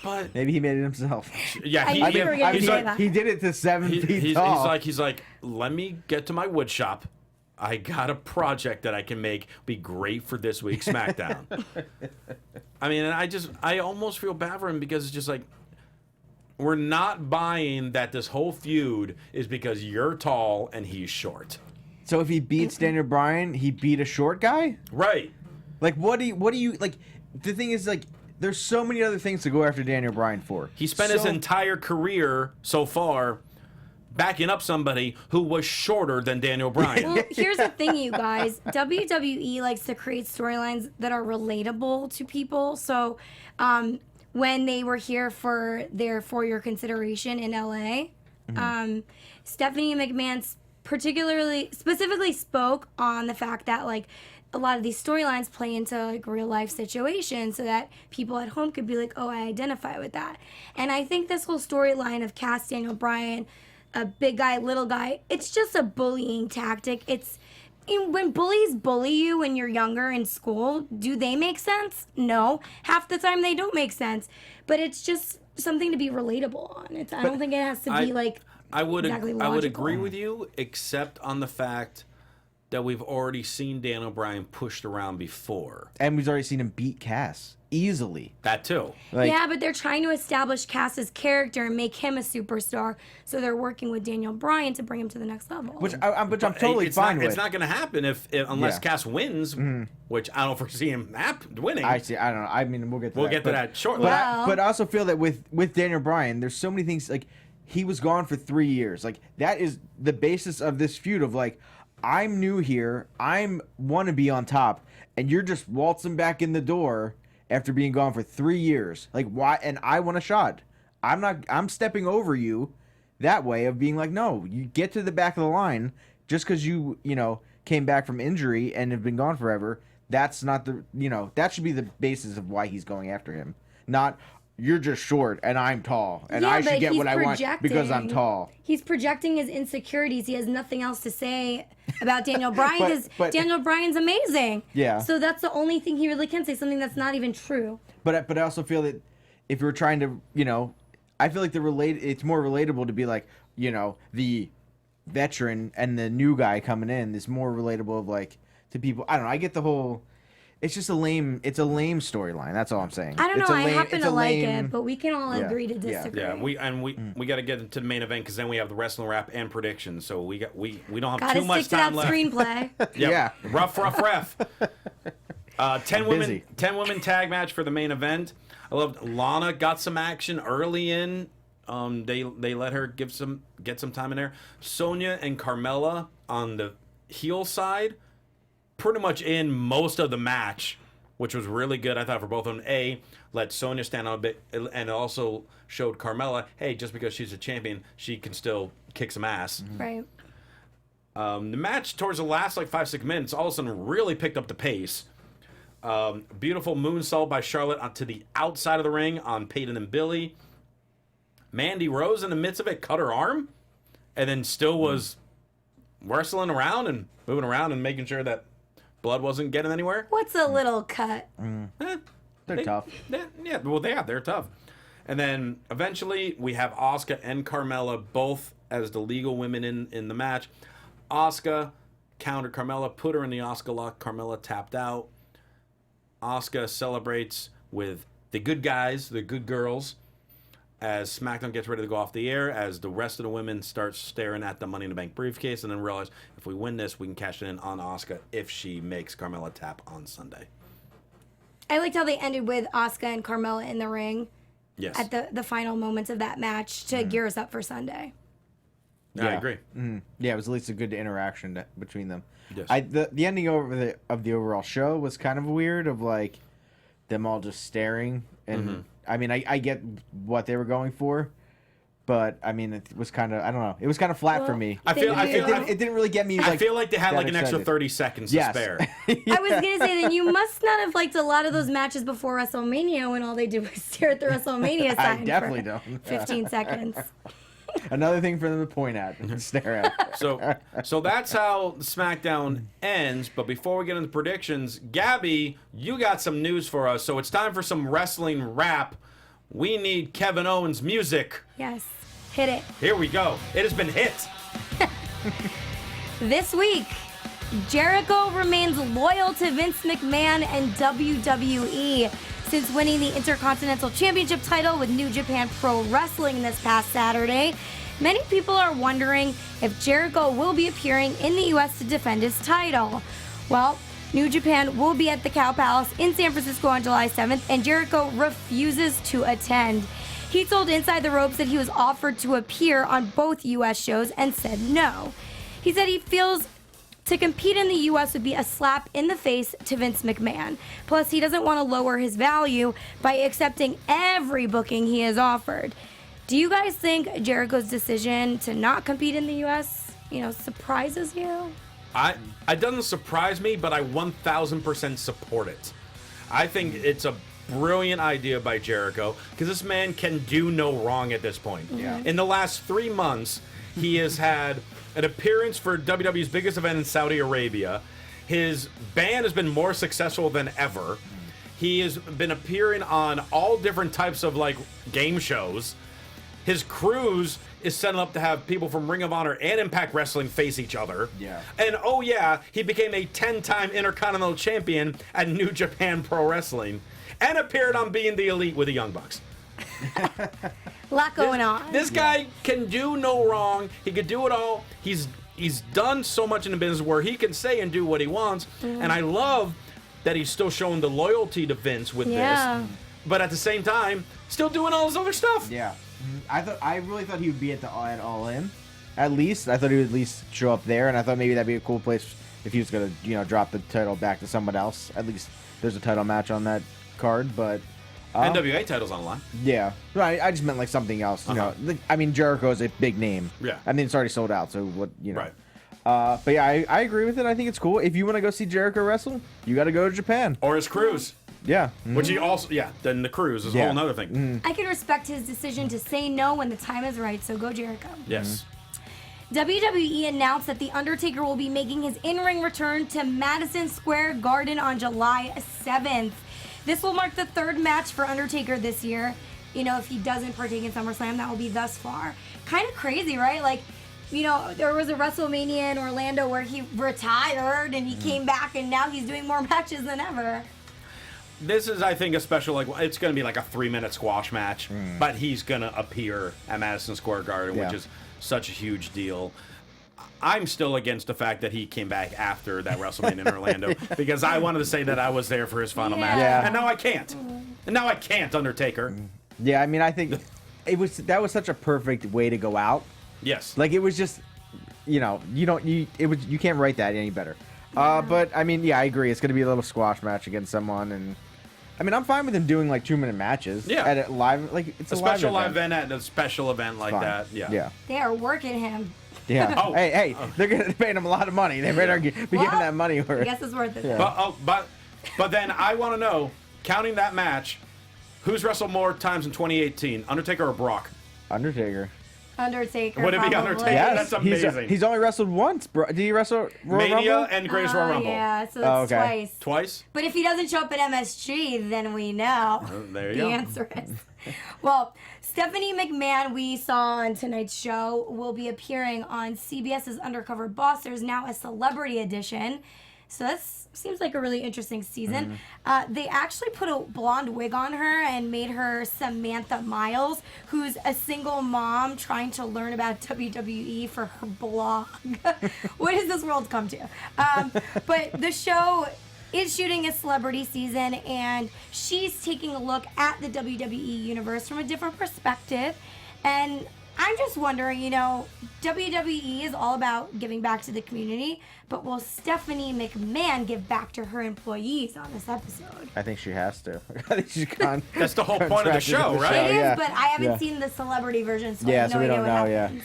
But maybe he made it himself. yeah, I knew you were gonna say that. He did it to 7 feet tall. He's like, let me get to my wood shop. I got a project that I can make be great for this week's SmackDown. I mean, and I almost feel bad for him because it's just like, we're not buying that this whole feud is because you're tall and he's short. So if he beats Daniel Bryan, he beat a short guy? Right. Like, what do you like? The thing is, like, there's so many other things to go after Daniel Bryan for. He spent his entire career so far backing up somebody who was shorter than Daniel Bryan. Well, here's the thing, you guys. WWE likes to create storylines that are relatable to people. So, when they were here for their For Your Consideration in LA, Stephanie McMahon specifically spoke on the fact that, like, a lot of these storylines play into, like, real life situations so that people at home could be like, oh, I identify with that. And I think this whole storyline of Cass, Daniel Bryan, a big guy, little guy, it's just a bullying tactic. When bullies bully you when you're younger in school, do they make sense? No. Half the time they don't make sense. But it's just something to be relatable on. I don't think it has to be like exactly logical. I would agree with you, except on the fact that we've already seen Daniel Bryan pushed around before. And we've already seen him beat Cass easily. That too. Like, yeah, but they're trying to establish Cass's character and make him a superstar. So they're working with Daniel Bryan to bring him to the next level. Which I'm totally fine with. It's not going to happen unless Cass wins, which I don't foresee him winning. I don't know. I mean, we'll get to we'll that. get to that shortly. But I also feel that with Daniel Bryan, there's so many things. Like, he was gone for 3 years. Like, that is the basis of this feud of, like, I'm new here. I want to be on top, and you're just waltzing back in the door after being gone for 3 years. Like, why? And I want a shot. I'm stepping over you that way of being like, no, you get to the back of the line just because you came back from injury and have been gone forever. That's not that should be the basis of why he's going after him. Not, you're just short and I'm tall and I should get what I want because I'm tall. He's projecting his insecurities. He has nothing else to say about Daniel Bryan because Daniel Bryan's amazing. Yeah. So that's the only thing he really can say, something that's not even true. But I also feel that if you're trying to, I feel like it's more relatable to be like, the veteran and the new guy coming in is more relatable of, like, to people. I don't know. I get the whole. It's just a lame storyline. That's all I'm saying. I don't know. I happen to like it, but we can all agree to disagree. Yeah, we got to get into the main event because then we have the wrestling wrap and predictions. So we don't have Gotta too much stick to time that left. screenplay. Yep. Yeah. Rough ref. 10 women tag match for the main event. I loved Lana got some action early in. They let her get some time in there. Sonya and Carmella on the heel side, pretty much in most of the match, which was really good. I thought for both of them. Let Sonya stand out a bit, and also showed Carmella, hey, just because she's a champion, she can still kick some ass. Right. The match towards the last 5-6 minutes all of a sudden really picked up the pace. Beautiful moonsault by Charlotte onto the outside of the ring on Peyton and Billy. Mandy Rose in the midst of it cut her arm and then still was wrestling around and moving around and making sure that blood wasn't getting anywhere. What's a little cut? They're tough. They're tough. And then eventually we have Asuka and Carmella both as the legal women in the match. Asuka countered Carmella, put her in the Asuka lock. Carmella tapped out. Asuka celebrates with the good guys, the good girls. as SmackDown gets ready to go off the air, as the rest of the women start staring at the Money in the Bank briefcase, and then realize if we win this, we can cash it in on Asuka if she makes Carmella tap on Sunday. I liked how they ended with Asuka and Carmella in the ring Yes. at the final moments of that match to gear us up for Sunday. I agree. Yeah, it was at least a good interaction between them. Yes. The ending of the overall show was kind of weird, of like them all just staring, and I mean I get what they were going for, but I mean it was kind of, I don't know, it was kind of flat for me. It didn't really get me. I feel like they had like an excited. extra 30 seconds to spare. I was gonna say then you must not have liked a lot of those matches before WrestleMania when all they did was stare at the WrestleMania sign. I definitely for don't. 15 seconds. Another thing for them to point at and stare at. So that's how SmackDown ends. But before we get into predictions, Gabby, you got some news for us. So it's time for some wrestling rap. We need Kevin Owens music. Yes, hit it. Here we go. It has been hit. This week, Jericho remains loyal to Vince McMahon and WWE. Since winning the Intercontinental Championship title with New Japan Pro Wrestling this past Saturday, many people are wondering if Jericho will be appearing in the U.S. to defend his title. Well, New Japan will be at the Cow Palace in San Francisco on July 7th, and Jericho refuses to attend. He told Inside the Ropes that he was offered to appear on both U.S. shows and said no. He said he feels to compete in the U.S. would be a slap in the face to Vince McMahon. Plus, he doesn't want to lower his value by accepting every booking he is offered. Do you guys think Jericho's decision to not compete in the U.S., surprises you? It doesn't surprise me, but I 1,000% support it. I think it's a brilliant idea by Jericho, because this man can do no wrong at this point. Yeah. In the last 3 months, he has had an appearance for WWE's biggest event in Saudi Arabia. His band has been more successful than ever. He has been appearing on all different types of game shows. His cruise is set up to have people from Ring of Honor and Impact Wrestling face each other. Yeah. And oh yeah, he became a 10-time Intercontinental Champion at New Japan Pro Wrestling and appeared on Being the Elite with the Young Bucks. A lot going on. This guy can do no wrong. He could do it all. He's done so much in the business where he can say and do what he wants. And I love that he's still showing the loyalty to Vince with this. But at the same time, still doing all this other stuff. Yeah. I really thought he would be at All In. At least I thought he would at least show up there, and I thought maybe that'd be a cool place if he was gonna drop the title back to someone else. At least there's a title match on that card, but NWA title's on the line. Yeah, right. I just meant like something else. I mean, Jericho is a big name. Yeah. I mean, it's already sold out, so what Right. But yeah, I agree with it. I think it's cool. If you want to go see Jericho wrestle, you got to go to Japan. Or his cruise. Yeah. Which he also, then the cruise is a whole other thing. I can respect his decision to say no when the time is right, so go Jericho. Yes. WWE announced that The Undertaker will be making his in-ring return to Madison Square Garden on July 7th. This will mark the third match for Undertaker this year. If he doesn't partake in SummerSlam, that will be thus far. Kind of crazy, right? There was a WrestleMania in Orlando where he retired and he came back, and now he's doing more matches than ever. This is, I think, a special, it's going to be like a 3-minute squash match, but he's going to appear at Madison Square Garden, which is such a huge deal. I'm still against the fact that he came back after that WrestleMania in Orlando, because I wanted to say that I was there for his final match, and now I can't. And now I can't, Undertaker. Yeah, I mean, I think that was such a perfect way to go out. Yes. It was just, you can't write that any better. But I mean, yeah, I agree. It's going to be a little squash match against someone, and I mean, I'm fine with him doing 2-minute matches. Yeah. At a live, it's a special live event. event at a special event like that. Yeah. Yeah. They are working him. Yeah. Hey, they're going to pay him a lot of money. They better be getting that money for I it. guess it's worth it. Yeah. But then I want to know, counting that match, who's wrestled more times in 2018, Undertaker or Brock? Undertaker. Undertaker. Would it be probably. Undertaker? Yes. That's amazing. He's only wrestled once, bro. Did he wrestle Royal Mania Rumble? and Greatest Royal Rumble. Yeah, so that's twice. Twice? But if he doesn't show up at MSG, then we know There you the go. answer is. Well, Stephanie McMahon, we saw on tonight's show, will be appearing on CBS's Undercover Boss. There's now a celebrity edition. So that seems like a really interesting season. They actually put a blonde wig on her and made her Samantha Miles, who's a single mom trying to learn about WWE for her blog. What has this world come to? But the show is shooting a celebrity season, and she's taking a look at the WWE universe from a different perspective. And I'm just wondering, WWE is all about giving back to the community, but will Stephanie McMahon give back to her employees on this episode? I think she has to. I think she's That's the whole point of the show, right? It is, yeah. but I haven't seen the celebrity version, so I Yeah, have no so we idea don't what know. Yeah, happens.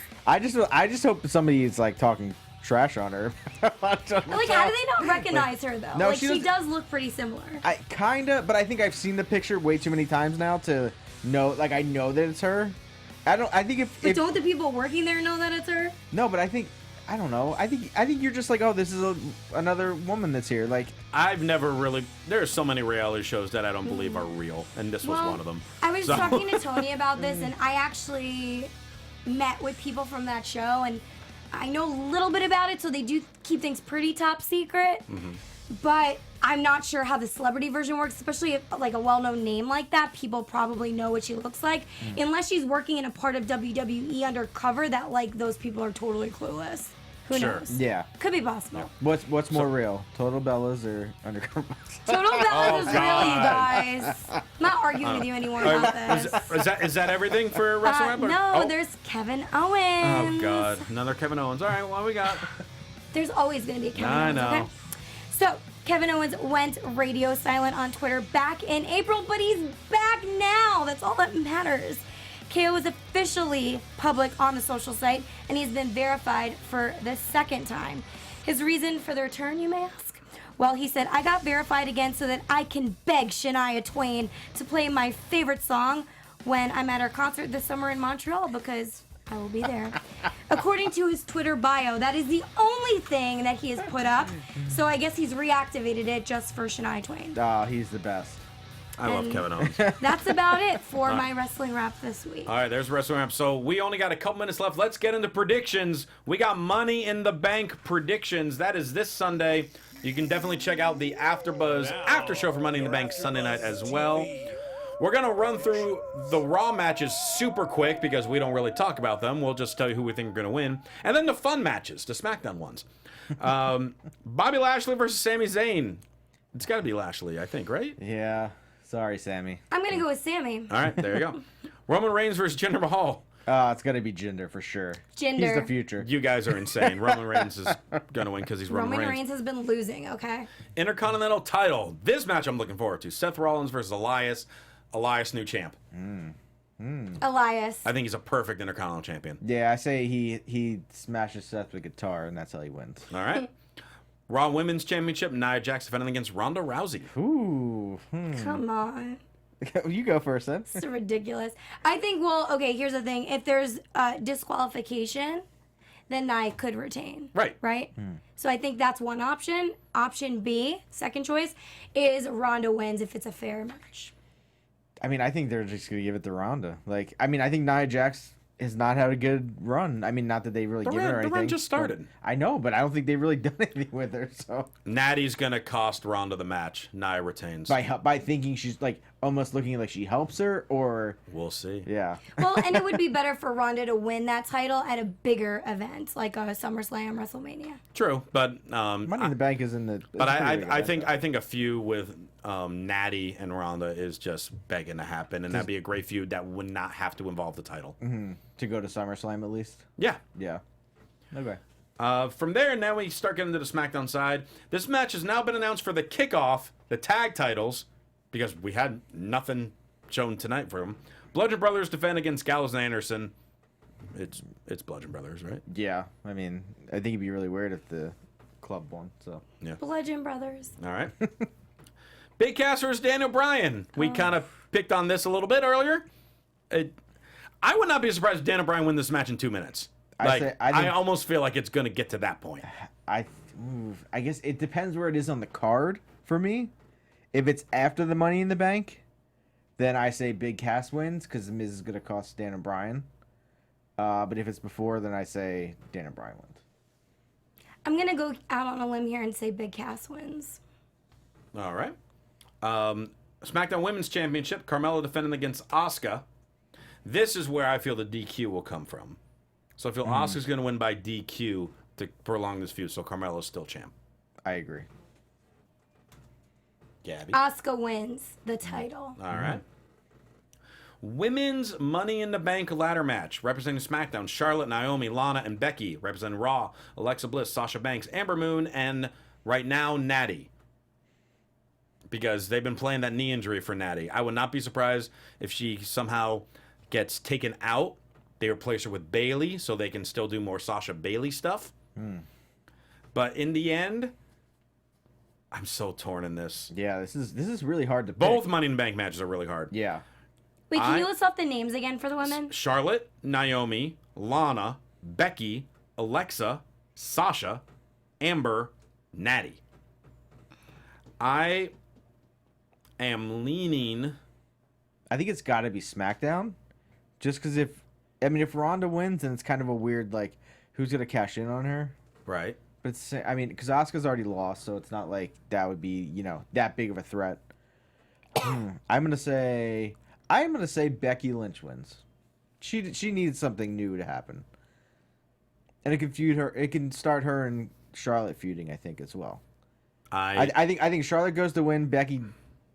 I just hope somebody's like talking trash on her. Like, how do they not recognize her, though? No, like, she she doesn't- does look pretty similar. I kinda, but I think I've seen the picture way too many times now to know. Like, I know that it's her. I think But if don't the people working there know that it's her? no, but I don't know. I think you're just like, oh, this is another woman that's here. Like, I've never really. There are so many reality shows that I don't believe are real, and this was Well, one of them. I was So- talking to Tony about this, and I actually met with people from that show, and I know a little bit about it, so they do keep things pretty top secret. But I'm not sure how the celebrity version works, especially if, like, a well-known name like that. People probably know what she looks like, unless she's working in a part of WWE undercover that, like, those people are totally clueless. Who Sure. knows? yeah. Could be possible. What's more real, Total Bellas or Undercover? Total Bellas is real, you God. guys. I'm not arguing with you anymore about this. Is that everything for Wrestle Ramp? No, Oh. there's Kevin Owens. Oh God, another Kevin Owens. All right, what we got? There's always going to be a Kevin I Owens, know. okay? So, Kevin Owens went radio silent on Twitter back in April, but he's back now. That's all that matters. KO is officially public on the social site, and he's been verified for the second time. His reason for the return, you may ask? Well, he said, I got verified again so that I can beg Shania Twain to play my favorite song when I'm at her concert this summer in Montreal, because I will be there. According to his Twitter bio, that is the only thing that he has put up. So I guess he's reactivated it just for Shania Twain. Oh, he's the best. I love And- Kevin Owens. That's about it for my wrestling wrap this week. All right, there's Wrestle Ramp. So we only got a couple minutes left. Let's get into predictions. We got Money in the Bank predictions. That is this Sunday. You can definitely check out the AfterBuzz after show for Money in the Bank Sunday night as well. We're going to run through the Raw matches super quick because we don't really talk about them. We'll just tell you who we think are going to win. And then the fun matches, the SmackDown ones. Bobby Lashley versus Sami Zayn. It's got to be Lashley, I think, right? Yeah. Sorry, Sammy. I'm going to go with Sammy. All right, there you go. Roman Reigns versus Jinder Mahal. It's gonna be Jinder for sure. Jinder. He's the future. You guys are insane. Roman Reigns is going to win because he's Roman Roman Reigns. Reigns has been losing, okay? Intercontinental title. This match I'm looking forward to. Seth Rollins versus Elias. Elias, new champ. Elias. I think he's a perfect Intercontinental champion. Yeah, I say he smashes Seth with a guitar, and that's how he wins. All right. Raw Women's Championship. Nia Jax defending against Ronda Rousey. Ooh. Come on. You go first, then. It's ridiculous. I think, well, okay, here's the thing. If there's disqualification, then Nia could retain. Right. Right? So I think that's one option. Option B, second choice, is Ronda wins if it's a fair match. I mean, I think they're just gonna give it to Ronda. Like, I mean, I think Nia Jax has not had a good run. I mean, not that they really given her anything. The run just started. I know, but I don't think they've really done anything with her. So Natty's going to cost Ronda the match. Nia retains. by thinking she's like almost looking like she helps her, or We'll see. yeah, Well, and it would be better for Ronda to win that title at a bigger event, like a SummerSlam, WrestleMania. True, but Money in the Bank is in the. But it's a pretty big I event, think a feud with Natty and Ronda is just begging to happen, and that'd be a great feud that would not have to involve the title. to go to SummerSlam at least. Yeah. Yeah. Okay. From there, now we start getting to the SmackDown side. This match has now been announced for the kickoff, the tag titles, because we had nothing shown tonight for them. Bludgeon Brothers defend against Gallows and Anderson. It's Bludgeon Brothers, right? Yeah. I mean, I think it'd be really weird if the club won. So. Yeah. Bludgeon Brothers. All right. Big Cass versus Daniel Bryan. We kind of picked on this a little bit earlier. I would not be surprised if Daniel Bryan win this match in 2 minutes. I I almost feel like it's going to get to that point. I guess it depends where it is on the card for me. If it's after the Money in the Bank, then I say Big Cass wins because the Miz is going to cost Daniel Bryan. But if it's before, then I say Daniel Bryan wins. I'm going to go out on a limb here and say Big Cass wins. All right. SmackDown Women's Championship, Carmella defending against Asuka. This is where I feel the DQ will come from. So I feel Asuka's going to win by DQ to prolong this feud, so Carmella's still champ. I agree. Gabby. Asuka wins the title. All right. Women's Money in the Bank ladder match. Representing SmackDown, Charlotte, Naomi, Lana, and Becky. Representing Raw, Alexa Bliss, Sasha Banks, Amber Moon, and right now, Natty. Because they've been playing that knee injury for Natty. I would not be surprised if she somehow gets taken out. They replace her with Bayley so they can still do more Sasha Bayley stuff. But in the end, I'm so torn in this. Yeah, this is really hard to pick. Both Money in the Bank matches are really hard. Yeah. Wait, can you list off the names again for the women? Charlotte, Naomi, Lana, Becky, Alexa, Sasha, Amber, Natty. I am leaning. I think it's got to be SmackDown. Just because if Ronda wins, then it's kind of a weird, like, who's going to cash in on her? Right. But it's, I mean, because Asuka's already lost, so it's not like that would be, that big of a threat. I'm gonna say Becky Lynch wins. She needs something new to happen, and it can feud her. It can start her and Charlotte feuding, I think, as well. I think Charlotte goes to win. Becky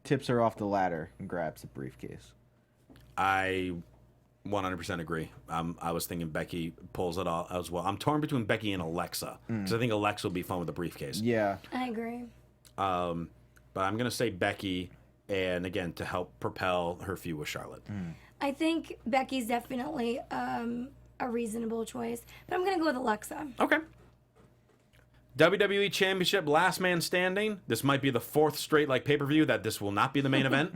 tips her off the ladder and grabs the briefcase. I 100% agree. I was thinking Becky pulls it off as well. I'm torn between Becky and Alexa because I think Alexa will be fun with the briefcase. Yeah, I agree. But I'm gonna say Becky, and again to help propel her feud with Charlotte. I think Becky's definitely a reasonable choice, but I'm gonna go with Alexa. Okay. WWE Championship, Last Man Standing. This might be the fourth straight pay-per-view that this will not be the main event.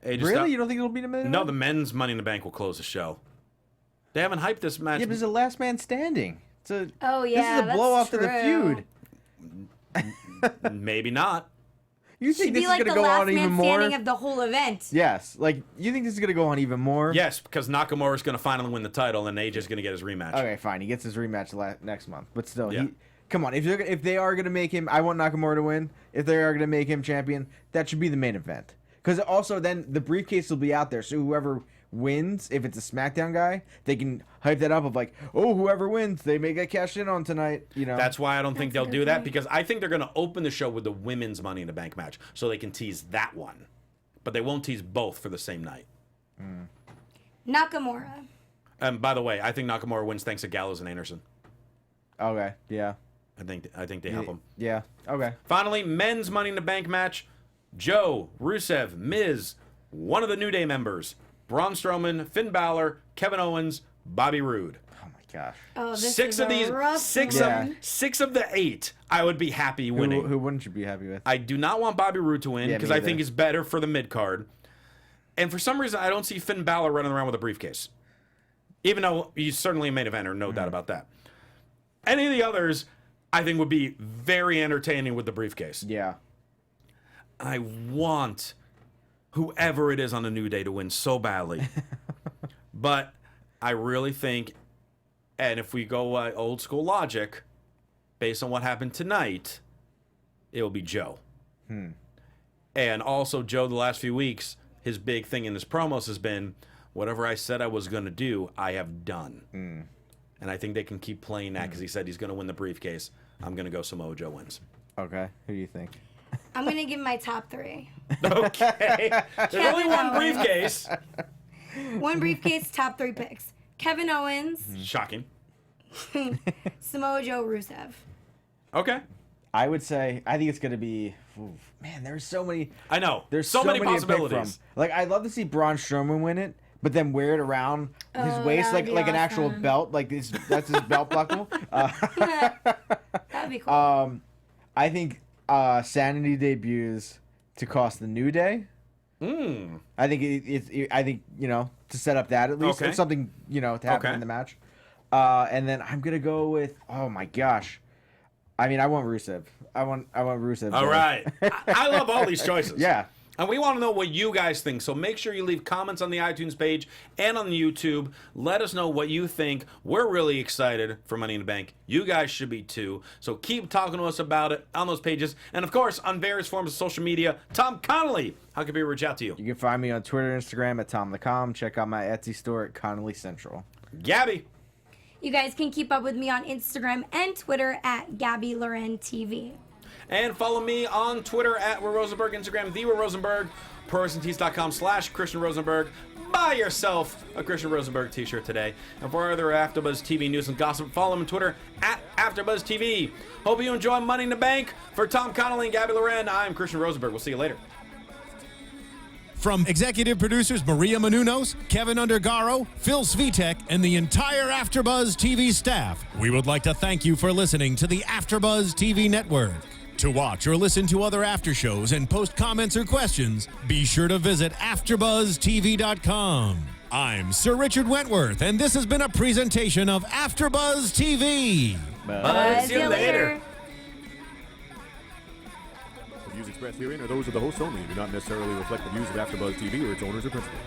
Really? You don't think it'll be the main event? No, the men's Money in the Bank will close the show. They haven't hyped this match. Yeah, but it's a last man standing. Oh yeah, this is a blow off to the feud. Maybe not. You think She'd this be is like going to the go last on even man more? standing of the whole event. Yes. You think this is going to go on even more? Yes, because Nakamura's going to finally win the title, and AJ's going to get his rematch. Okay, fine. He gets his rematch next month. But still, Yeah. come on. If they are going to make him, I want Nakamura to win. If they are going to make him champion, that should be the main event. Because also then the briefcase will be out there, so whoever wins, if it's a SmackDown guy, they can hype that up of whoever wins, they may get cashed in on tonight. That's why I don't think That's a they'll good do that, point. because I think they're going to open the show with the women's Money in the Bank match, so they can tease that one. But they won't tease both for the same night. Nakamura. And by the way, I think Nakamura wins thanks to Gallows and Anderson. Okay. Yeah. I think they help him. Yeah. Okay. Finally, men's Money in the Bank match. Joe, Rusev, Miz, one of the New Day members, Braun Strowman, Finn Balor, Kevin Owens, Bobby Roode. Oh my gosh. Oh, this Six is of a these, rough six one. of six of the 8, I would be happy winning. Who wouldn't you be happy with? I do not want Bobby Roode to win Yeah, because me I either. think it's better for the mid card. And for some reason, I don't see Finn Balor running around with a briefcase, even though he's certainly a main eventer, no doubt about that. Any of the others, I think, would be very entertaining with the briefcase. Yeah. I want whoever it is on the New Day to win so badly. But I really think, and if we go old school logic, based on what happened tonight, it will be Joe. And also, Joe, the last few weeks, his big thing in his promos has been, whatever I said I was going to do, I have done. And I think they can keep playing that because he said he's going to win the briefcase. I'm going to go Samoa Joe wins. Okay. Who do you think? I'm gonna give my top 3. Okay. There's only one Owens. briefcase. One briefcase, top 3 picks. Kevin Owens, Shocking. Samoa Joe, Rusev. Okay. I would say I think it's gonna be. Man, there's so many. I know. There's so many to pick possibilities. from. I'd love to see Braun Strowman win it, but then wear it around his waist that would like be an actual awesome. belt. That's his belt buckle. That'd be cool. I think Sanity debuts to cost the New Day. I think I think to set up that at least Okay. or something to happen Okay. in the match. And then I'm gonna go with oh my gosh, I mean I want Rusev. I want Rusev. All right. I love all these choices. Yeah. And we want to know what you guys think. So make sure you leave comments on the iTunes page and on the YouTube. Let us know what you think. We're really excited for Money in the Bank. You guys should be too. So keep talking to us about it on those pages. And of course, on various forms of social media. Tom Connolly, how can people reach out to you? You can find me on Twitter and Instagram at TomTheCom. Check out my Etsy store at Connolly Central. Gabby. You guys can keep up with me on Instagram and Twitter at Gabby Loren TV. And follow me on Twitter at Will Rosenberg, Instagram, The Will Rosenberg, ProWrestlingTees.com/Christian Rosenberg. Buy yourself a Christian Rosenberg t-shirt today. And for other AfterBuzz TV news and gossip, follow them on Twitter at AfterBuzz TV. Hope you enjoy Money in the Bank. For Tom Connolly and Gabby Loren, I'm Christian Rosenberg. We'll see you later. From executive producers Maria Menounos, Kevin Undergaro, Phil Svitek, and the entire AfterBuzz TV staff, we would like to thank you for listening to the AfterBuzz TV network. To watch or listen to other after shows and post comments or questions, be sure to visit AfterBuzzTV.com. I'm Sir Richard Wentworth, and this has been a presentation of AfterBuzz TV. Buzz you later. The views expressed herein are those of the hosts only and do not necessarily reflect the views of AfterBuzz TV or its owners or principals.